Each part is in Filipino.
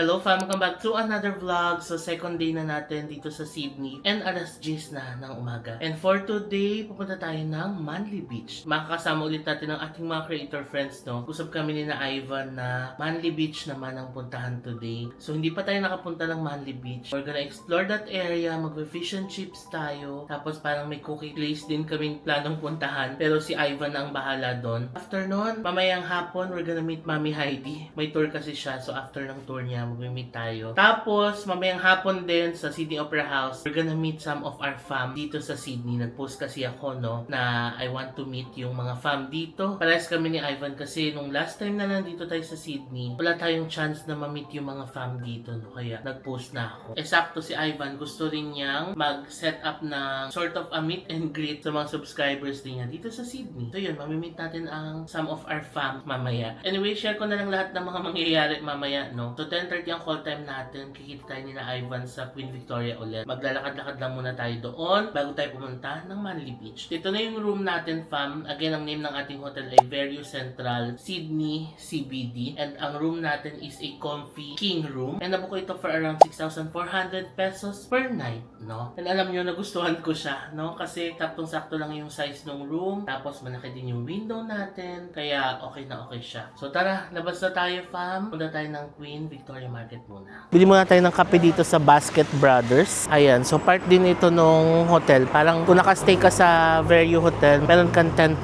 Hello fam, welcome back to another vlog. So second day na natin dito sa Sydney and alas 10 na ng umaga. And for today, pupunta tayo ng Manly Beach. Makakasama ulit natin ang ating mga creator friends, no? Usap kami ni na Ivan na Manly Beach naman ang puntahan today. So hindi pa tayo nakapunta ng Manly Beach. We're gonna explore that area, mag-fish and chips tayo. Tapos parang may cookie place din kaming planong puntahan. Pero si Ivan na ang bahala doon. After nun, mamayang hapon, we're gonna meet Mami Heidi. May tour kasi siya, so after ng tour niya, mag-meet tayo. Tapos, mamayang hapon din sa Sydney Opera House, we're gonna meet some of our fam dito sa Sydney. Nag-post kasi ako, no, na I want to meet yung mga fam dito. Parehas kami ni Ivan kasi nung last time na nandito tayo sa Sydney, wala tayong chance na ma-meet yung mga fam dito, no, kaya nag-post na ako. Eksakto si Ivan, gusto rin niyang mag-set up ng sort of a meet and greet sa mga subscribers din niya dito sa Sydney. So yun, mamimit natin ang some of our fam mamaya. Anyway, share ko na lang lahat ng mga mangyayari mamaya, no. So 10:30 ang call time natin. Kikita tayo ni na Ivan sa Queen Victoria ulit. Maglalakad-lakad lang muna tayo doon bago tayo pumunta ng Manly Beach. Dito na yung room natin, fam. Again, ang name ng ating hotel ay Verio Central Sydney CBD. And ang room natin is a comfy king room. And nabuko ito for around 6,400 pesos per night, no. And alam nyo, nagustuhan ko siya, no. Kasi taktong-sakto lang yung size ng room. Tapos malaki din yung window natin. Kaya okay na okay siya. So tara, labas na tayo, fam. Punta tayo ng Queen Victoria Market muna. Bili muna tayo ng kape dito sa Basket Brothers. Ayan, so part din ito nung hotel. Parang kung nakastay ka sa Verio Hotel, meron kang 10%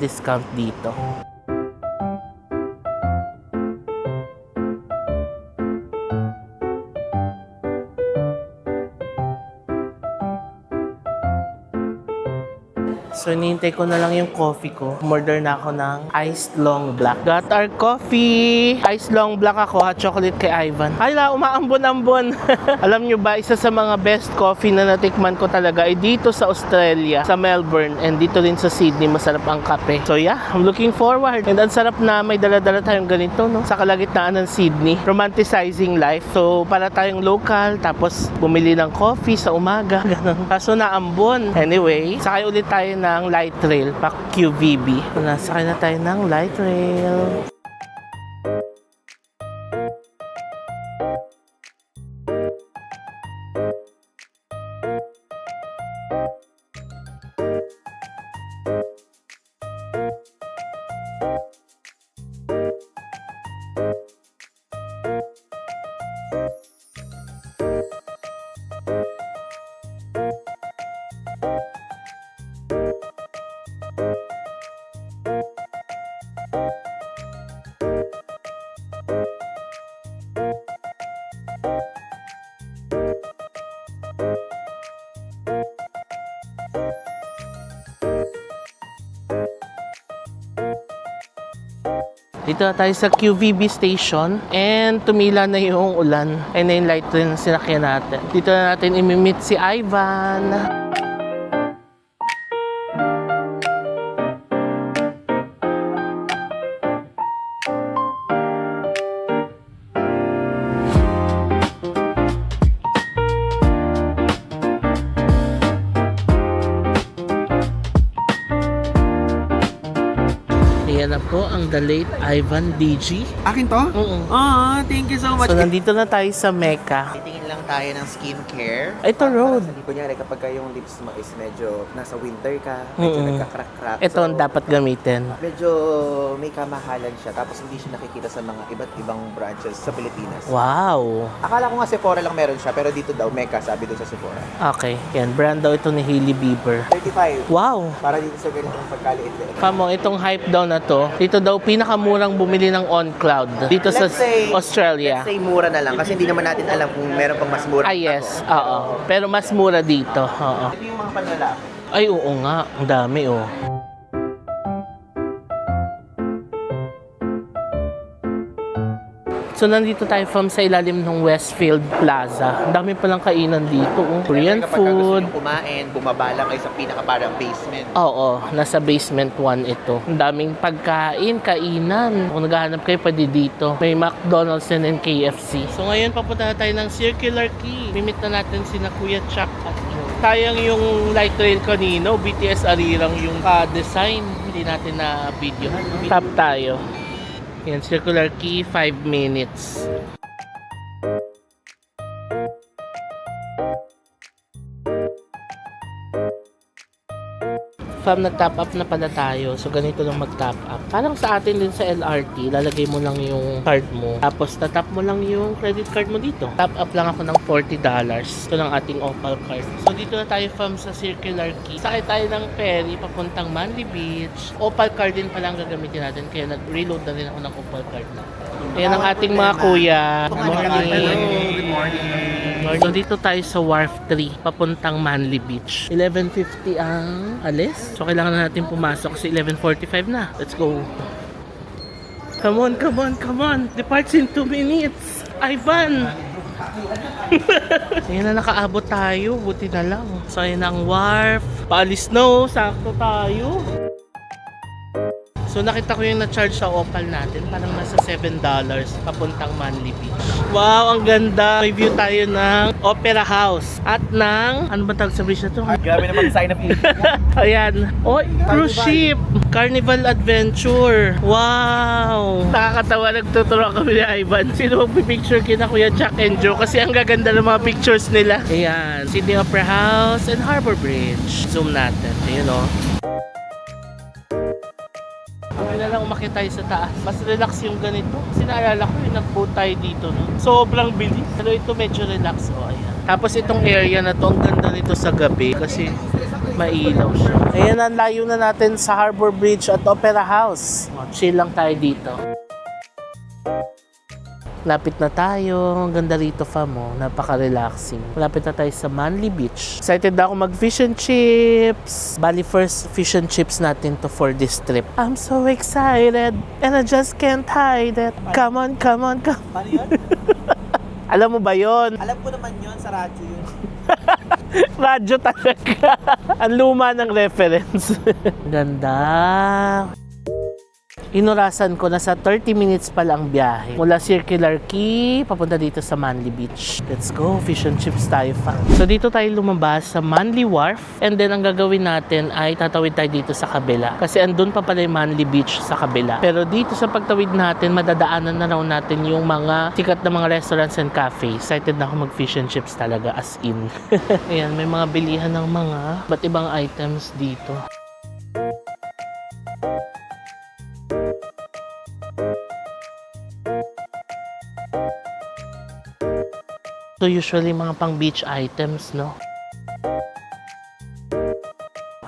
discount dito. So, hinihintay ko na lang yung coffee ko. Order na ako ng iced long black. Got our coffee! Iced long black ako, hot chocolate kay Ivan. Hala, umaambon-ambon. Alam nyo ba, isa sa mga best coffee na natikman ko talaga ay dito sa Australia, sa Melbourne, and dito rin sa Sydney, masarap ang kape. So yeah, I'm looking forward. And ang sarap na may dala-dala tayong ganito, no? Sa kalagitnaan ng Sydney. Romanticizing life. So, para tayong local, tapos bumili ng coffee sa umaga. Ganun. Kaso naambon. Anyway, sakay ulit tayo ng light rail pa QVB. Nasakay na tayo ng light rail. Dito na tayo sa QVB station and tumila na yung ulan. Ayun na yung light train na sinakyan natin. Dito na natin imimit si Ivan. Yan na po ang the late Ivan DG. Akin to? Oo. Thank you so much. So nandito na tayo sa Mecca. Titingin lang tayo ng skincare. Ito road. Kunyari kapag yung lips mo is medyo nasa winter ka, medyo nagka-crack-crack. Ito ang dapat gamitin. Medyo may kamahalan siya tapos hindi siya nakikita sa mga iba't ibang branches sa Pilipinas. Wow. Akala ko nga Sephora lang meron siya pero dito daw Mecca sabi doon sa Sephora. Okay. Yan. Brand daw ito ni Hailey Bieber. 35. Wow. Para dito sa ganitong pagkaliit. Pamo, itong hype daw na to, dito daw pinakamurang bumili ng On Cloud dito sa Australia. Let's say mura na lang kasi hindi naman natin alam kung meron pang mas mura. Ah, yes. Oo. Pero mas mura dito. Oo. Ito yung mga panlalaki. Ay, oo nga. Ang dami, oh. So, nandito tayo from sa ilalim ng Westfield Plaza. Ang dami palang kainan dito. Oh. Korean kapag food. gusto nyo kumain, bumaba lang kayo sa pinaka-parang basement. Oo, nasa basement 1 ito. Ang daming pagkain, kainan. Kung naghahanap kayo, pwede dito. May McDonald's and KFC. So ngayon, papunta na tayo ng Circular Quay. Mimit na natin sina Kuya Chuck at Joe. Sayang yung light rail kanino. BTS Arirang yung design. Hindi natin na video. Tap tayo. Yan, Circular Quay, 5 minutes. fam, nag-top up na pala tayo. So, ganito lang mag-top up. Parang sa atin din sa LRT, lalagay mo lang yung card mo. Tapos, tatap mo lang yung credit card mo dito. Top up lang ako ng $40. Ito lang ating Opal card. So, dito na tayo, fam, sa Circular Quay. Sakay tayo ng ferry papuntang Manly Beach. Opal card din pala ang gagamitin natin. Kaya nag-reload na rin ako ng Opal card na. Ayan ang ating mga kuya. Good morning. Good morning. So, dito tayo sa Wharf 3, papuntang Manly Beach. 11:50 ang alis. So, kailangan na natin pumasok kasi 11:45 na. Let's go. Come on, come on, come on. Departs in 2 minutes. Ivan! Ayan na, nakaabot tayo. Buti na lang. So, ayan ang Wharf. Paalis na, oh. Sakto tayo. So, nakita ko yung na-charge sa Opal natin. Parang nasa $7 papuntang Manly Beach. Wow, ang ganda. May view tayo ng Opera House. At ng, ano ba tawag sa bridge na to? Grabe naman sign of Ayan. Oh, cruise ship. Carnival Adventure. Wow. Nakakatawa. Nagtuturo kami ni Ivan. Sino magpipicture kina Kuya Jack and Joe? Kasi ang gaganda ng mga pictures nila. Ayan. Sydney Opera House and Harbor Bridge. Zoom natin. Ayan o. Kami na lang umakit tayo sa taas. Mas relax yung ganito. Kasi naalala ko yung nag-boat tayo dito. No? Sobrang bilis. Pero ito medyo relax. O, ayan. Tapos itong area na to, ang ganda nito sa gabi. Kasi mailaw siya. Ayan, ang layo na natin sa Harbor Bridge at Opera House. O, chill lang tayo dito. Lapit na tayo. Ang ganda rito, fam. Oh. Napaka-relaxing. Malapit na tayo sa Manly Beach. Excited na ako mag-fish and chips. Bali, first fish and chips natin to for this trip. I'm so excited and I just can't hide it. Come on, come on, come on. Paano yun? Alam mo ba yon? Alam ko naman yun, sa radyo yun. Radyo talaga. Ang luma ng reference. Ganda. Inurasan ko na sa 30 minutes pa lang biyahe. Mula Circular Quay, papunta dito sa Manly Beach. Let's go, fish and chips tayo, fam. So dito tayo lumabas sa Manly Wharf. And then ang gagawin natin ay tatawid tayo dito sa kabila. Kasi andun pa pala yung Manly Beach sa kabila. Pero dito sa pagtawid natin, madadaanan na raw natin yung mga sikat na mga restaurants and cafes. Excited na ako mag fish and chips talaga, as in. Ayan, may mga bilihan ng mga ba't ibang items dito. So usually mga pang beach items, no?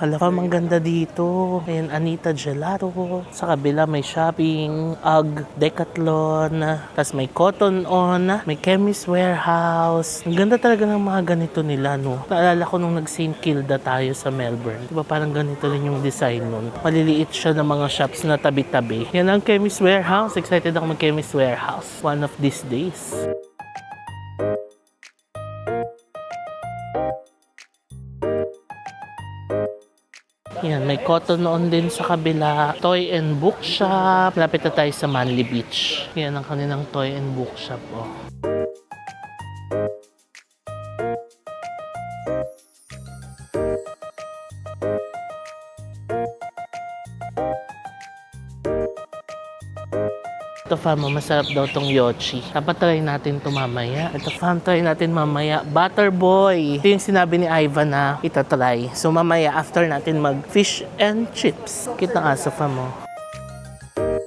Hala, ang ganda dito. Ayan, Anita Gelato. Sa kabila may shopping, UGG, Decathlon, tas may Cotton On, may Chemist Warehouse. Ang ganda talaga ng mga ganito nila, no? Naalala ko nung nag-St. Kilda tayo sa Melbourne. Diba parang ganito rin yung design nun. Maliliit siya ng mga shops na tabi-tabi. Yan ang Chemist Warehouse. Excited ako mag-Chemist Warehouse one of these days. Yan, may Cotton On din sa kabila. Toy and Book Shop. Lapit na tayo sa Manly Beach. Yan ang kanilang Toy and Book Shop. Oh. Ito, fam, masarap daw tong yochi. Dapat try natin ito mamaya. Ito, fam, try natin mamaya. Butter Boy. Ito yung sinabi ni Ivan na itatry. So, mamaya, after natin mag-fish and chips. Cute ng aso, fam, oh.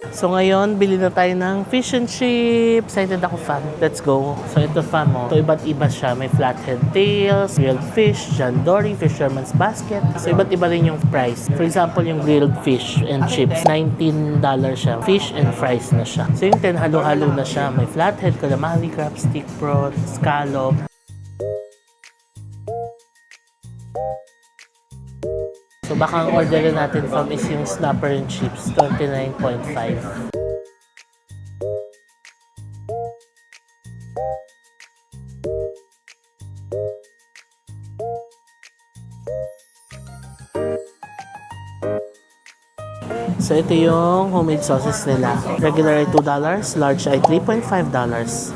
So, ngayon, bili na tayo ng fish and chips. Excited ako, fam. Let's go. So, ito, fam, oh. Ito, iba't iba siya. May flathead tails, grilled fish, John Dory, fisherman's basket. So, iba't iba rin yung price. For example, yung grilled fish and chips, $19 siya. Fish and fries na siya. So, yung 10, halo-halo na siya. May flathead, calamari, crab stick, prawn, scallop. So baka ang orderin natin, fam, is yung snapper and chips, 29.5. So ito yung homemade sauces nila. Regular ay $2, large ay $3.5.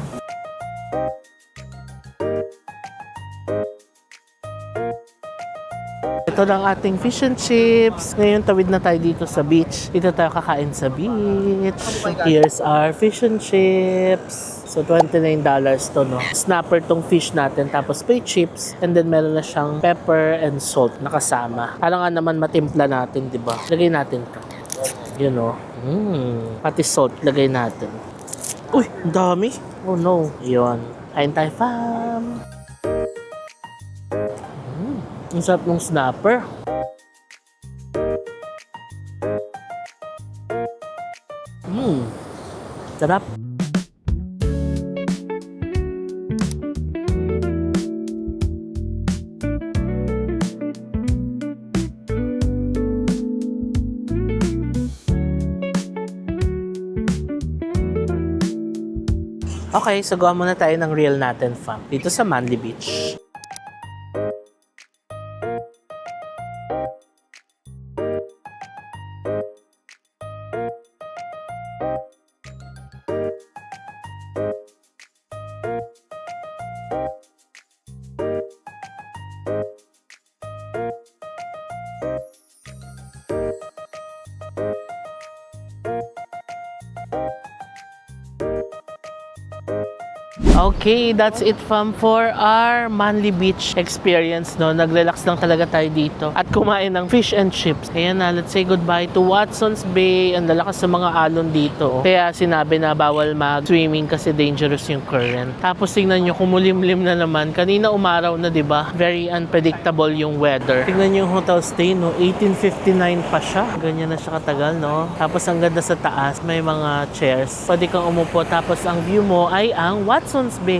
Ito lang ating fish and chips. Ngayon, tawid na tayo dito sa beach. Dito tayo kakain sa beach. Here's our fish and chips. So, $29 to, no? Snapper tong fish natin, tapos may chips, and then meron na siyang pepper and salt na kasama. Para nga naman matimpla natin, di ba? Lagay natin to. Yun, no? Pati salt, lagay natin. Uy, ang dami. Oh, no. Yun. Kain tayo, fam. Ang sarap ng snapper. Sarap. Okay, so gawa muna tayo ng reel natin, fam. Dito sa Manly Beach. Okay, that's it fam for our Manly Beach experience, no? Nag-relax lang talaga tayo dito at kumain ng fish and chips. Kaya na, let's say goodbye to Watson's Bay. Ang lalakas sa mga alon dito. Kaya sinabi na bawal mag-swimming kasi dangerous yung current. Tapos tingnan nyo, kumulimlim na naman. Kanina umaraw na, 'di ba? Very unpredictable yung weather. Tingnan nyo yung hotel stay, no? 1859 pa siya. Ganyan na siya katagal, no? Tapos ang ganda sa taas, may mga chairs. Pwede kang umupo, tapos ang view mo ay ang Watson's Bay.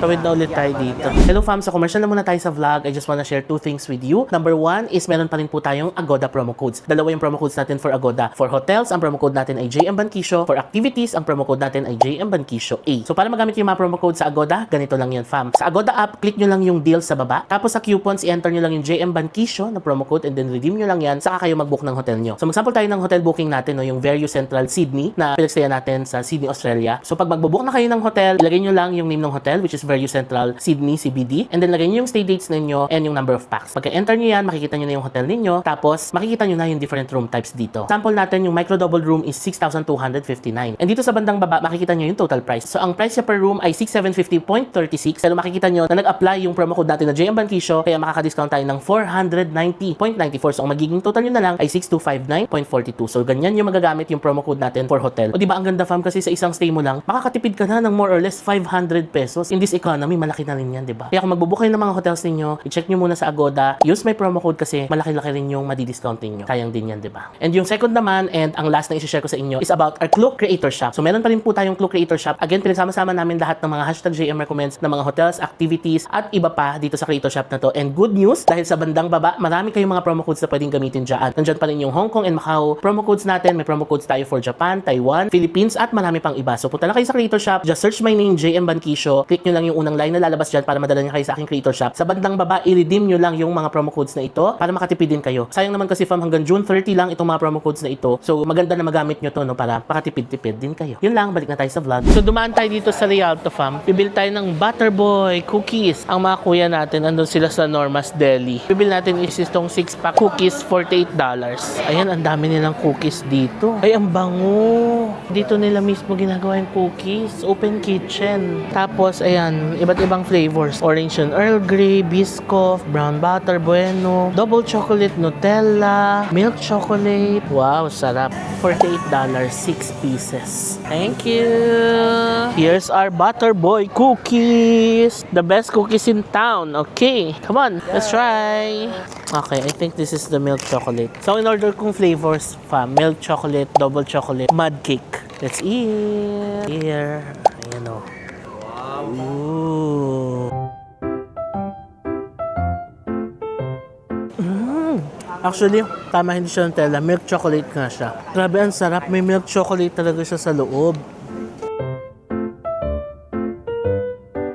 Tawid na ulit tayo dito. Hello fam, sa commercial na muna tayo sa vlog. I just wanna share two things with you. Number one is meron pa rin po tayong Agoda promo codes. Dalawa yung promo codes natin for Agoda. For hotels, ang promo code natin ay JM Banquisio. For activities, ang promo code natin ay JM Banquisio A. So para magamit yung mga promo code sa Agoda, ganito lang yan fam. Sa Agoda app, click nyo lang yung deal sa baba. Tapos sa coupons, i-enter nyo lang yung JM Banquisio na promo code and then redeem nyo lang yan. Saka kayo mag-book ng hotel nyo. So mag-sample tayo ng hotel booking natin, no, yung Verio Central Sydney na pinagstaya natin sa Sydney, Australia. So pag mag-book na kayo ng hotel, ilagay nyo lang yung name ng hotel, which is Verio Central Sydney CBD, and then lagay nyo yung stay dates ninyo and yung number of packs. Pagka-enter nyo yan, makikita nyo na yung hotel ninyo, tapos makikita nyo na yung different room types dito. Sample natin, yung micro double room is 6,259. And dito sa bandang baba, makikita nyo yung total price. So ang price niya per room ay 6,750.36. Pero makikita nyo na nag-apply yung promo code natin na JM Banquisio, kaya makaka-discount tayo ng 490.94. So ang magiging total nyo na lang ay 6,259.42. So ganyan yung magagamit yung promo code natin for hotel. O diba ang ganda fam, kasi sa isang stay mo lang, makakatipid ka na ng more or less 500 pesos. In this economy, malaki na rin yan, diba? Kaya kung magbubook kayo ng mga hotels ninyo, i-check nyo muna sa Agoda, use my promo code kasi malaki-laki rin yung madi-discount ninyo. Sayang din yan, diba? And yung second naman, and ang last na i-share ko sa inyo is about our Klook Creator Shop. So meron pa rin po tayong Klook Creator Shop. Again, pinagsama-sama namin lahat ng mga hashtag JM recommends ng mga hotels, activities, at iba pa dito sa Creator Shop na to. And good news, dahil sa bandang baba, marami kayong mga promo codes na pwedeng gamitin dyan. Nandyan pa rin yung Hong Kong and Macau promo codes natin. May promo codes tayo for Japan, Taiwan, Philippines, at marami pang iba. So punta lang kayo sa Creator Shop, just search my name, JM Banquisio. Click nyo lang yung unang line na lalabas dyan para madala nyo kayo sa aking Creator Shop. Sa bandang baba, i-redeem nyo lang yung mga promo codes na ito para makatipid din kayo. Sayang naman kasi fam, hanggang June 30 lang itong mga promo codes na ito. So maganda na magamit nyo to, no, para makatipid-tipid din kayo. Yun lang, balik na tayo sa vlog. So dumaan tayo dito sa Rialto fam. Bibili tayo ng Butterboy cookies. Ang mga kuya natin, andun sila sa Norma's Deli. Bibili natin is itong 6-pack cookies, $48. Ayan, ang dami nilang cookies dito. Ay, ang bango. Dito nila mismo ginagawa yung cookies. Open kitchen. Tapos, ayan, iba't ibang flavors. Orange and Earl Grey, Biscoff, Brown Butter, Bueno, Double Chocolate, Nutella, Milk Chocolate. Wow, sarap. $48, 6 pieces. Thank you. Here's our Butterboy cookies. The best cookies in town. Okay, come on, let's try. Okay, I think this is the milk chocolate. So, in order kong flavors, fam, milk chocolate, double chocolate, mud cake. Let's eat. Here. Ayan o. Wow. Ooh. Actually, tama, hindi siya Nutella. Milk chocolate nga siya. Grabe, ang sarap. May milk chocolate talaga siya sa loob.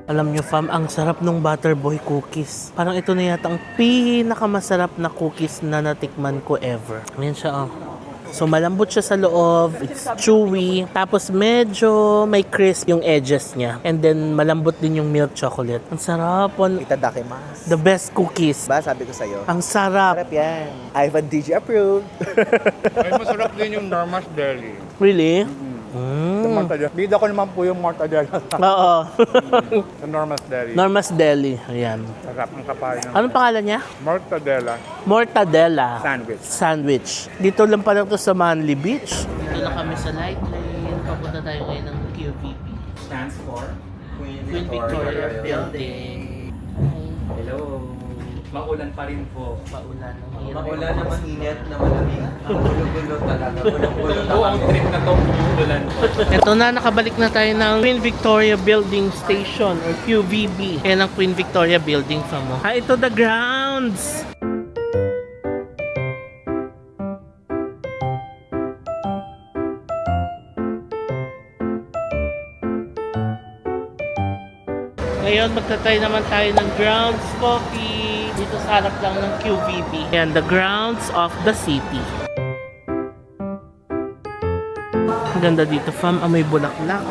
Alam nyo fam, ang sarap ng Butterboy cookies. Parang ito na yata ang pinakamasarap na cookies na natikman ko ever. Ayan siya, oh. So malambot siya sa loob, it's chewy, tapos medyo may crisp yung edges niya. And then malambot din yung milk chocolate. Ang sarap. Itadakimasu. The best cookies. Ba, sabi ko sa'yo. Ang sarap. Sarap yan. Ivan DJ approved. Ay, masarap din yung Norma's Deli. Really? Yung mortadella. Bida ko naman po yung mortadella Oo. sa Norma's Deli. Norma's Deli. Ayan. Sarap ang kapal ng Anong pangalan niya? mortadella Mortadella sandwich. Sandwich. Dito lang pa lang to sa Manly Beach. Dito na kami sa Light Lane. Papunta tayo ngayon ng QVB. Stands for Queen Victoria Building. Hello. Maulan pa rin po. Paulan. Ang hirap. Maulan naman, init na malamig. Ang gulo-gulo talaga. Gulo-gulo na Buong trip na to, umuulan po. Ito na, nakabalik na tayo ng Queen Victoria Building Station or QVB. Yan ang Queen Victoria Building pa mo. Ito the grounds! Ngayon, magtatry naman tayo ng Grounds Coffee dito sa harap lang ng QVB. And the grounds of the city. Ang ganda dito, fam. Amoy bulaklak.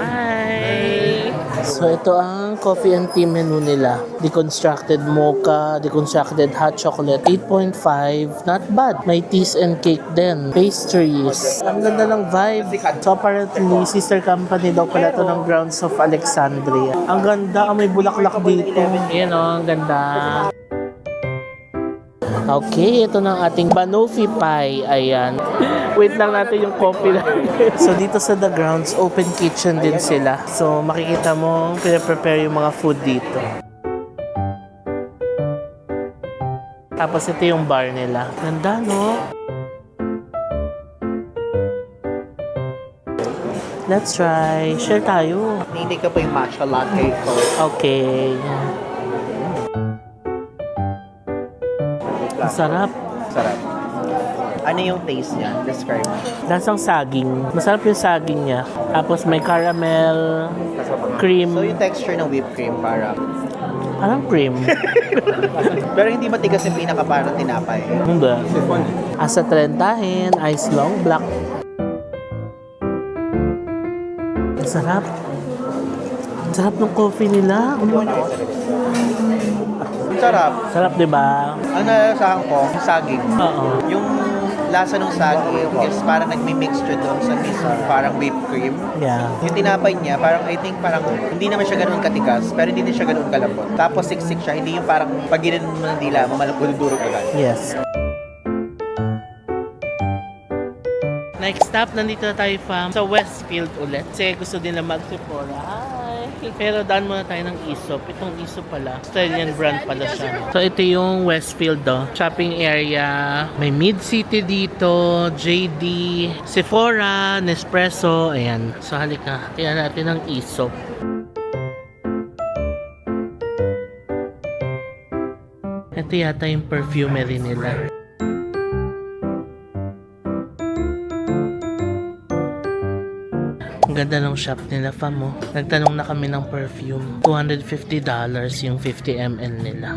Hi! So, ito ang coffee and tea menu nila. Deconstructed mocha, deconstructed hot chocolate, 8.5. Not bad. May teas and cake din. Pastries. Ang ganda ng vibe. So, apparently, sister company daw pala ito ng Grounds of Alexandria. Ang ganda. May bulaklak dito. Ayan o, ang ganda. Okay, ito na ang ating banoffee pie. Ayan. Wait lang natin yung coffee natin. So, dito sa The Grounds, open kitchen din sila. So, makikita mo, pinaprepare yung mga food dito. Tapos, ito yung bar nila. Ganda, no? Let's try. Share tayo. Hindi ka pa yung matcha latte ko. Okay. Masarap. Sarap. Ano yung taste niya? Describe. Lasang saging. Masarap yung saging niya. Tapos may caramel, cream. So yung texture ng whipped cream parang Parang cream. pero hindi matigas yung pinaka parang tinapay. Hindi. Asa trentahin, ice long black. Ang sarap. Ang sarap ng coffee nila. Sarap. Sarap, di ba? Ang nalasahan ko, saging. Oo. Yung lasa ng saging is parang nagmi-mixture doon sa mismo parang whipped cream. Yeah. Yung tinapay niya, parang I think parang hindi naman siya ganoon katigas, pero hindi din siya ganoon kalambot. Tapos siksik siya, hindi yung parang pag ginano mo ng dila, mamalapuludurog agad. Yes. Next stop, nandito na tayo fam sa Westfield ulit. Kasi gusto din na mag-Sephora. Hi! Pero daan muna tayo ng Aesop. Itong Aesop pala, Australian brand pala siya. So ito yung Westfield shopping area. May Mid-City dito, JD, Sephora, Nespresso. Ayan. So halika, tingnan natin ang Aesop. Ito yata yung perfumery nila. Ang ganda ng shop nila, fam, oh. Nagtanong na kami ng perfume. $250 yung 50 ml nila.